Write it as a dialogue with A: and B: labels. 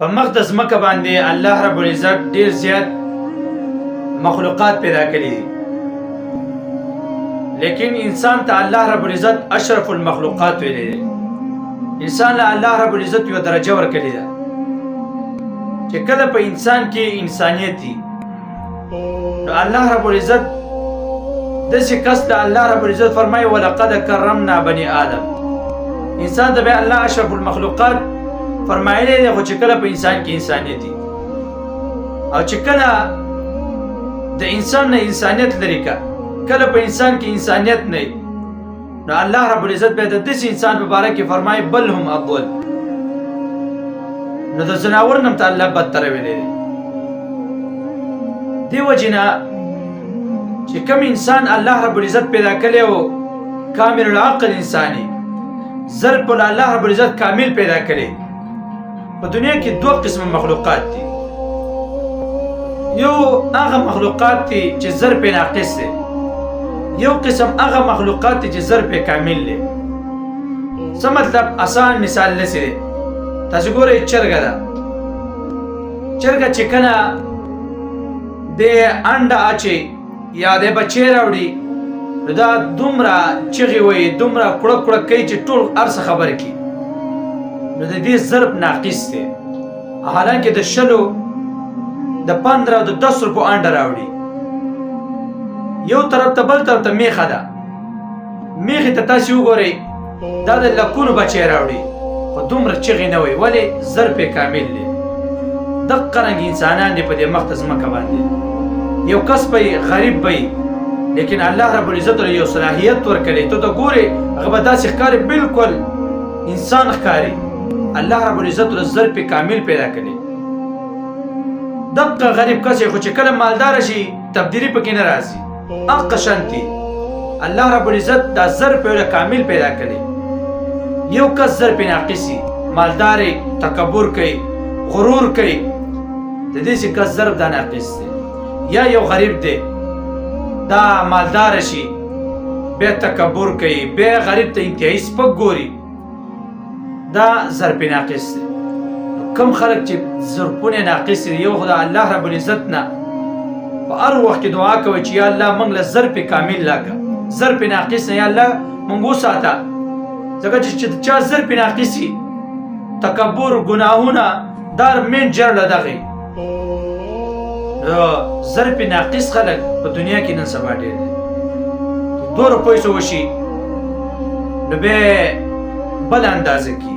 A: په مخ د ځمکه باندې الله رب العزت ډیر زیات مخلوقات پیدا کړي دي، لیکن انسان ته الله رب العزت اشرف المخلوقات ویلي دي. انسان له الله رب العزت یو درجه ورکړي ده چې کله په انسان کې انسانیت دي، نو الله رب العزت داسې کس ته الله رب العزت فرمایي ولقد کرمنا بني آدم. انسان ته به الله اشرف المخلوقات فرمایلی دی، خو چې کله په انسان کې انسانیت دي او چې کله د انسان نه انسانیت لري کله په انسان کې انسانیت نه، نو الله رب العزت به د داسې انسان په باره کې فرمایي بل هم اضل. نو د ځناور نه ته الله بدتر ویلی دی. دې وجې نه چې کوم انسان الله رب العزت پیدا کړی و کامل العقل انساني، زر په الله رب العزت کامل پیدا کړی. په دنیا کې دوه قسم مخلوقات دي، یو هغه مخلوقات دي چې زر په ناقص دي، یو قسم هغه مخلوقات دي چې زر په کامل دي. څه مطلب؟ آسان مثال لسی دی. تاسو ګورئ چرګه ده، چرګه چې کله د انډه اچي یا د بچی راوړي، نو دا دومره چغې وایي، دومره کړک کړک کوي چې ټول هر څه خبره کړي. نو د دې ضرب ناقص دی، حالانکه د 20 د 15 او د 10 روپو انډه راوړي. یو طرف ته بل طرف ته میخه ده، میخې ته تاسې وګورئ دا د لکونو بچی راوړي، خو دومره چغې نه وایي. ولې؟ ضرب یې کامل دی. دقه رنګ انسانان دي په دې مخ ته ځمکه باندې. یو کس به غریب وي، لیکن الله رب العزت له یو صلاحیت ورکړي، ته ته ګورې هغه به داسې ښکاري بالکل انسان ښکاري. الله رب العزت له ضرب کامل پیدا کړي. دقه غریب کس خو چې کله مالدار شي تبدیلی پکې نه راځي. هغه شانتي الله رب العزت دا ضرب کامل پیدا کړي. یو کس ضرب ناقصي، مالدار تکبر کوي، غرور کوي، د دې چې کس ضرب دا ناقص دی. یا یو غریب دی دا مالدار شي بیا تکبر کوي، بیا غریب ته انتهایی سپک ګوري، دا ضرب ناقص دی. کم خلک چې ضربونه ناقص دي، یو خدای الله رب العزت نه په هر وخت کې دعا کوي چې یا الله موږ له ضرب کامل لاکه، ضرب ناقص نه یا الله موږ وساته. ځکه چې چا ضرب ناقصي، تکبر، ګناهونه دا مین جړله دغې ضرب ناقص خلک په دنیا کې نن سبا ډېر دي. 2 روپۍ څه وشي نو بیا بل اندازه کې